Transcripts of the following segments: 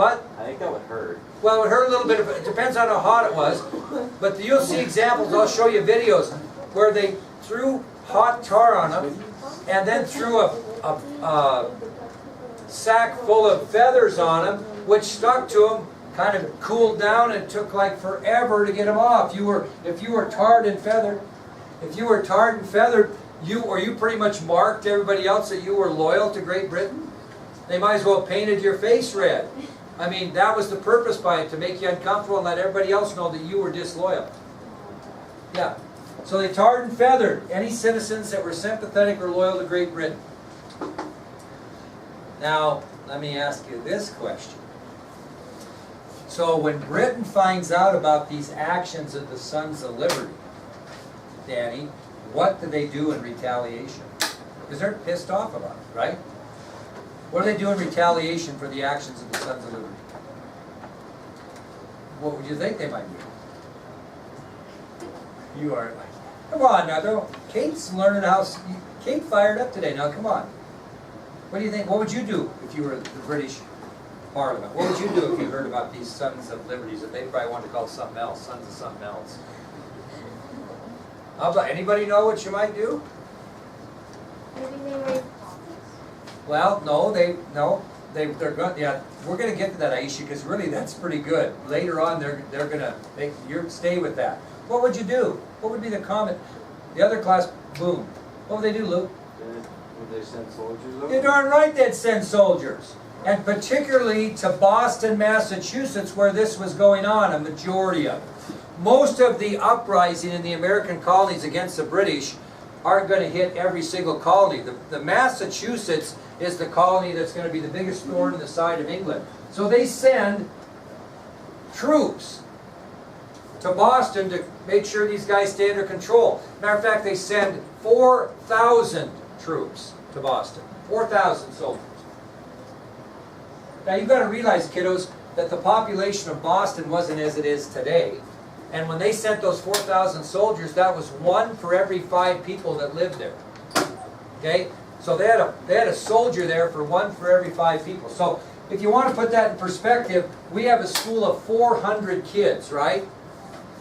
What? I think that would hurt. Well, it would hurt a little bit. It depends on how hot it was. But you'll see examples. I'll show you videos where they threw hot tar on them and then threw a sack full of feathers on them, which stuck to them, kind of cooled down, and it took like forever to get them off. If you were tarred and feathered, you pretty much marked everybody else that you were loyal to Great Britain. They might as well painted your face red. I mean, that was the purpose by it, to make you uncomfortable and let everybody else know that you were disloyal. Yeah. So they tarred and feathered any citizens that were sympathetic or loyal to Great Britain. Now, let me ask you this question. So when Britain finds out about these actions of the Sons of Liberty, Danny, what do they do in retaliation? Because they're pissed off about it, right? What do they do in retaliation for the actions of the Sons of Liberty? What would you think they might do? You are like, come on now, Kate's learning how. Kate fired up today. Now, come on. What do you think? What would you do if you were the British Parliament? What would you do if you heard about these Sons of Liberties that they probably wanted to call something else, Sons of something else? How about, anybody know what you might do? Maybe they raise Well, they're going. Yeah, we're going to get to that, Aisha, because really that's pretty good. Later on, they're going to stay with that. What would you do? What would be the comment? The other class, boom. What would they do, Luke? Would they send soldiers over? You're darn right they'd send soldiers. And particularly to Boston, Massachusetts, where this was going on, a majority of it. Most of the uprising in the American colonies against the British aren't going to hit every single colony. The Massachusetts is the colony that's going to be the biggest thorn in the side of England. So they send troops to Boston to make sure these guys stay under control. Matter of fact, they send 4,000 troops to Boston. 4,000 soldiers. Now you've got to realize, kiddos, that the population of Boston wasn't as it is today. And when they sent those 4,000 soldiers, that was 1 for every 5 people that lived there. Okay? So they had a soldier there for 1 for every 5 people. So if you want to put that in perspective, we have a school of 400 kids, right?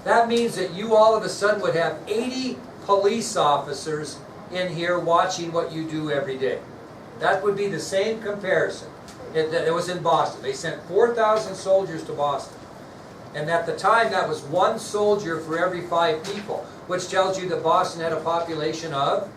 That means that you all of a sudden would have 80 police officers in here watching what you do every day. That would be the same comparison. It was in Boston. They sent 4,000 soldiers to Boston. And at the time, that was 1 soldier for every 5 people, which tells you that Boston had a population of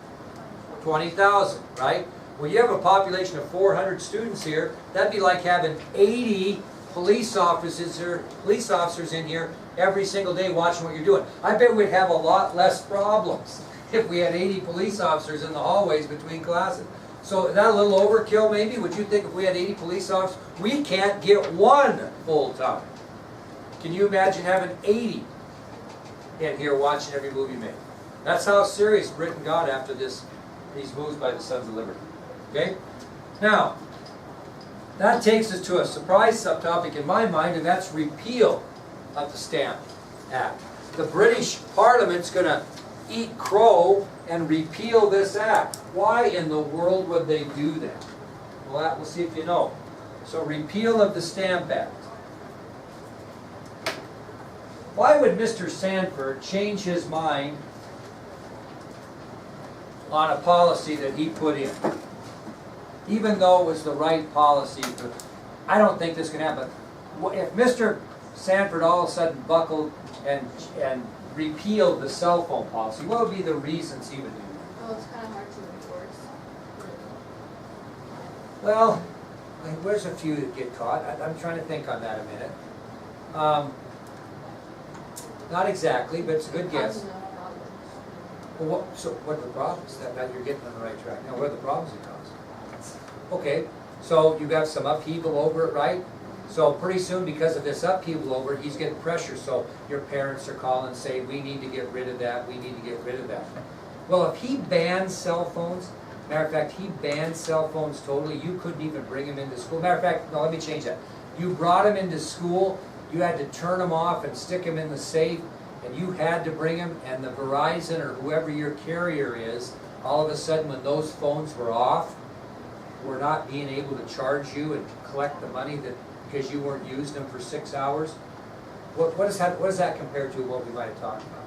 20,000, right? Well, you have a population of 400 students here. That'd be like having 80 police officers in here every single day watching what you're doing. I bet we'd have a lot less problems if we had 80 police officers in the hallways between classes. So is that a little overkill maybe? Would you think if we had 80 police officers? We can't get 1 full-time. Can you imagine having 80 in here watching every move you make? That's how serious Britain got after these moves by the Sons of Liberty. Okay? Now, that takes us to a surprise subtopic in my mind, and that's repeal of the Stamp Act. The British Parliament's going to eat crow and repeal this act. Why in the world would they do that? Well, we'll see if you know. So, repeal of the Stamp Act. Why would Mr. Sanford change his mind on a policy that he put in? Even though it was the right policy, I don't think this can happen. If Mr. Sanford all of a sudden buckled and repealed the cell phone policy, what would be the reasons he would do that? Well, it's kind of hard to enforce. Well, there's a few that get caught. I'm trying to think on that a minute. Not exactly, but it's a good guess. Well, what are the problems? That you're getting on the right track. Now, what are the problems it causes? Okay, so you got some upheaval over it, right? So pretty soon, because of this upheaval over it, he's getting pressure. So your parents are calling and saying, we need to get rid of that, we need to get rid of that. Well, if he banned cell phones, matter of fact, he banned cell phones totally, you couldn't even bring him into school. Matter of fact, no, let me change that. You brought him into school, you had to turn him off and stick him in the safe, and you had to bring him, and the Verizon or whoever your carrier is, all of a sudden when those phones were off, were not being able to charge you and collect the money that, because you weren't using them for 6 hours. What does that compare to what we might have talked about?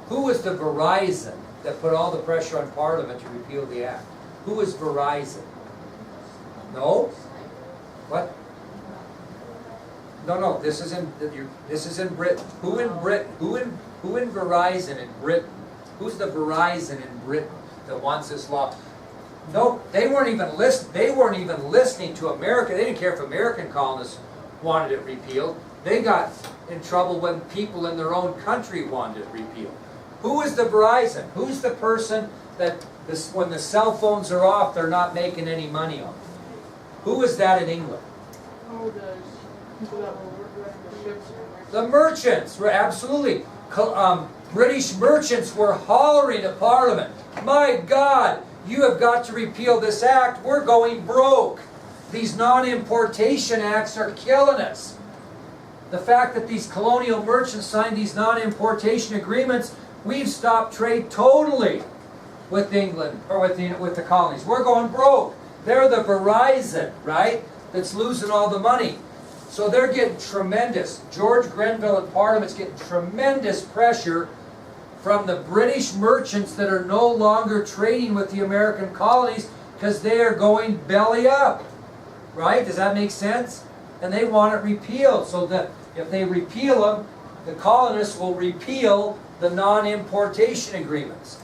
Who was the Verizon that put all the pressure on Parliament to repeal the act? Who was Verizon? No? What? No. This is in Britain. Who in Verizon in Britain? Who's the Verizon in Britain that wants this law? No, they weren't even listening to America. They didn't care if American colonists wanted it repealed. They got in trouble when people in their own country wanted it repealed. Who is the Verizon? Who's the person that when the cell phones are off, they're not making any money on? Who is that in England? Oh, the people that were running the ships. The merchants, absolutely. British merchants were hollering at Parliament, "My God, you have got to repeal this act. We're going broke. These non-importation acts are killing us." The fact that these colonial merchants signed these non-importation agreements, we've stopped trade totally with England, or with the colonies. We're going broke. They're the Verizon, right, that's losing all the money. So they're getting tremendous, George Grenville and Parliament's getting tremendous pressure from the British merchants that are no longer trading with the American colonies because they are going belly up. Right? Does that make sense? And they want it repealed, so that if they repeal them, the colonists will repeal the non-importation agreements.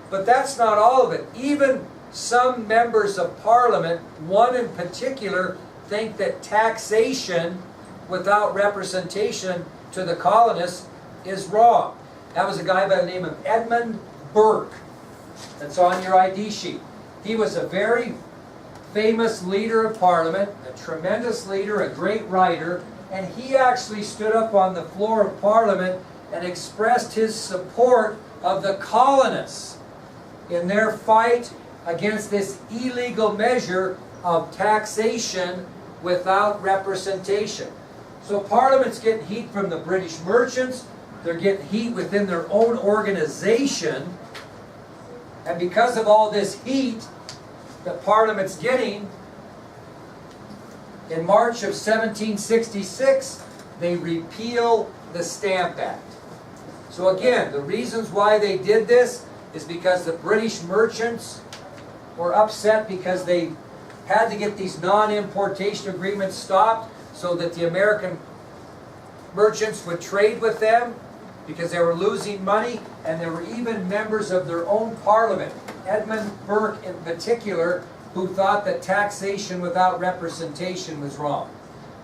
But that's not all of it. Even some members of Parliament, one in particular, think that taxation without representation to the colonists is wrong. That was a guy by the name of Edmund Burke. That's on your ID sheet. He was a very famous leader of Parliament, a tremendous leader, a great writer, and he actually stood up on the floor of Parliament and expressed his support of the colonists in their fight against this illegal measure of taxation without representation. So Parliament's getting heat from the British merchants, they're getting heat within their own organization, and because of all this heat that Parliament's getting, in March of 1766, they repeal the Stamp Act. So again, the reasons why they did this is because the British merchants were upset because they had to get these non-importation agreements stopped so that the American merchants would trade with them because they were losing money, and there were even members of their own Parliament, Edmund Burke in particular, who thought that taxation without representation was wrong.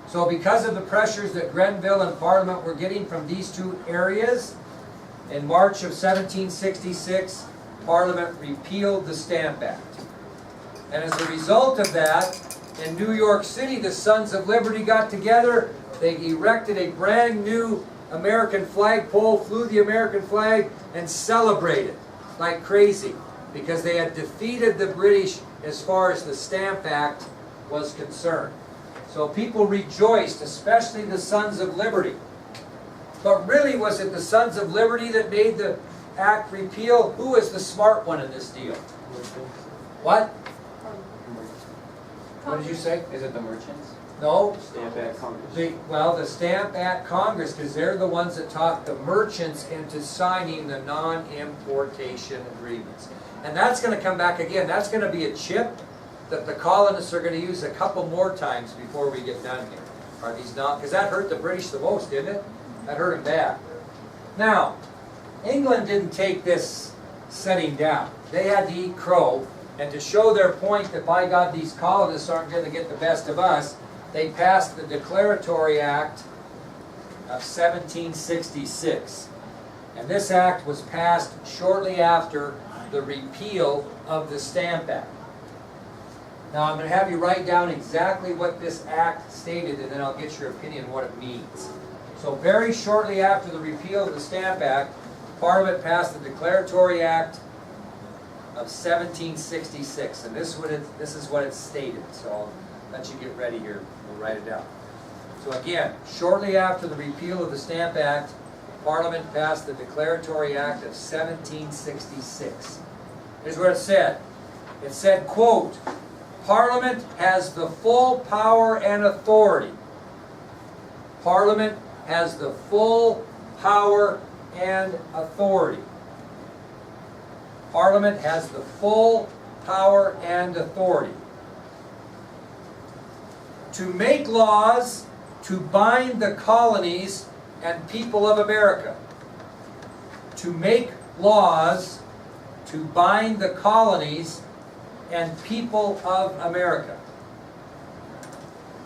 So because of the pressures that Grenville and Parliament were getting from these two areas, in March of 1766, Parliament repealed the Stamp Act. And as a result of that, in New York City, the Sons of Liberty got together, they erected a brand new American flagpole, flew the American flag, and celebrated like crazy because they had defeated the British as far as the Stamp Act was concerned. So people rejoiced, especially the Sons of Liberty. But really, was it the Sons of Liberty that made the act repeal? Who was the smart one in this deal? What? What did you say? Is it the merchants? No. Stamp Act Congress. The Stamp Act Congress, because they're the ones that talked the merchants into signing the non-importation agreements. And that's going to come back again. That's going to be a chip that the colonists are going to use a couple more times before we get done here. Are these not? Because that hurt the British the most, didn't it? That hurt them bad. Now, England didn't take this setting down. They had to eat crow. And to show their point that, by God, these colonists aren't going to get the best of us, they passed the Declaratory Act of 1766. And this act was passed shortly after the repeal of the Stamp Act. Now I'm going to have you write down exactly what this act stated, and then I'll get your opinion what it means. So very shortly after the repeal of the Stamp Act, Parliament passed the Declaratory Act of 1766, and this is what it stated. So I'll let you get ready here. We'll write it down. So again, shortly after the repeal of the Stamp Act, Parliament passed the Declaratory Act of 1766. Here's what it said. It said, quote, Parliament has the full power and authority. Parliament has the full power and authority. Parliament has the full power and authority to make laws to bind the colonies and people of America. To make laws to bind the colonies and people of America.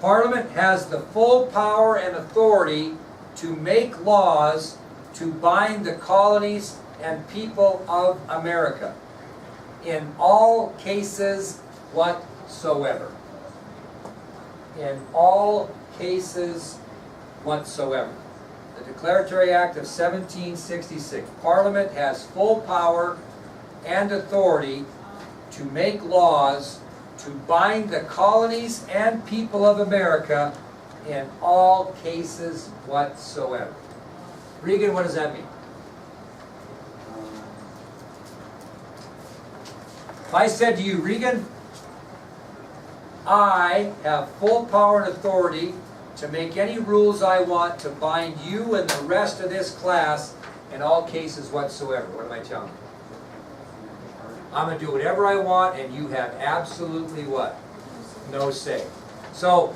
Parliament has the full power and authority to make laws to bind the colonies and people of America in all cases whatsoever. In all cases whatsoever. The Declaratory Act of 1766. Parliament has full power and authority to make laws to bind the colonies and people of America in all cases whatsoever. Regan, what does that mean? If I said to you, Regan, I have full power and authority to make any rules I want to bind you and the rest of this class in all cases whatsoever. What am I telling you? I'm going to do whatever I want and you have absolutely what? No say. So,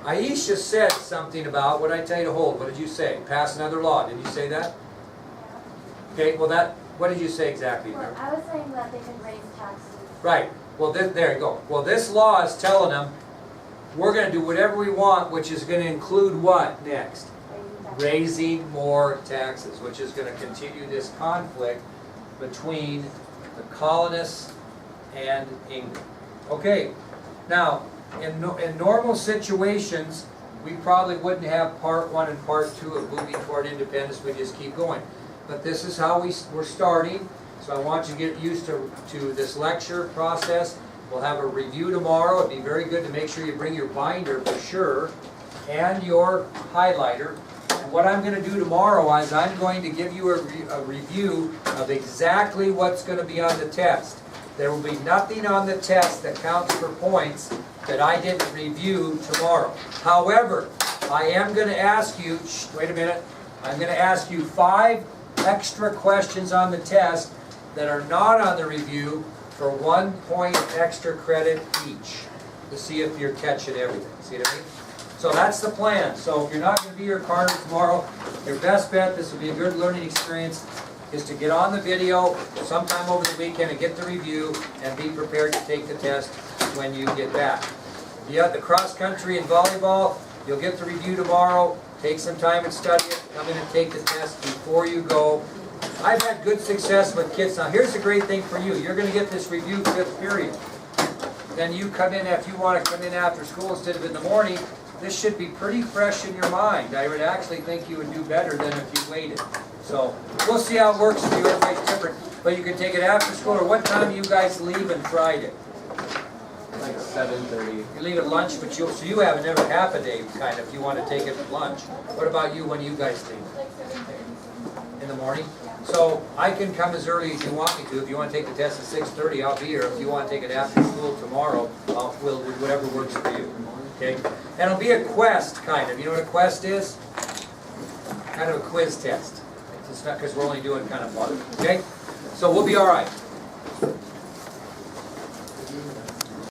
Aisha said something about what I tell you to hold. What did you say? Pass another law. Did you say that? Okay, well what did you say exactly? Well, I was saying that they could raise taxes. Right. Well, there you go. Well, this law is telling them we're going to do whatever we want, which is going to include what next? Raising more taxes, which is going to continue this conflict between the colonists and England. Okay. Now, in normal situations, we probably wouldn't have part 1 and part 2 of moving toward independence. We just keep going. But this is how we're starting. So I want you to get used to this lecture process. We'll have a review tomorrow. It'd be very good to make sure you bring your binder for sure and your highlighter. And what I'm going to do tomorrow is I'm going to give you a review of exactly what's going to be on the test. There will be nothing on the test that counts for points that I didn't review tomorrow. However, I am going to ask you, wait a minute, I'm going to ask you 5 extra questions on the test that are not on the review for 1 point extra credit each to see if you're catching everything. See what I mean? So that's the plan. So if you're not going to be here at Carter tomorrow, your best bet, this will be a good learning experience, is to get on the video sometime over the weekend and get the review and be prepared to take the test when you get back. Yeah, the cross country and volleyball, you'll get the review tomorrow. Take some time and study it. Come in and take the test before you go. I've had good success with kids. Now here's the great thing for you. You're going to get this review 5th period. Then you come in, if you want to come in after school instead of in the morning, this should be pretty fresh in your mind. I would actually think you would do better than if you waited. So we'll see how it works for you. Everybody's different. But you can take it after school, or what time you guys leave and Friday? Like 7:30. You leave at lunch, but so you have another half a day kind of if you want to take it at lunch. What about you when you guys leave? Like 7:30. In the morning? So I can come as early as you want me to. If you want to take the test at 6:30, I'll be here. If you want to take it after school tomorrow, we'll do whatever works for you. Okay? And it'll be a quest, kind of. You know what a quest is? Kind of a quiz test. It's not because we're only doing kind of one. Okay? So we'll be all right.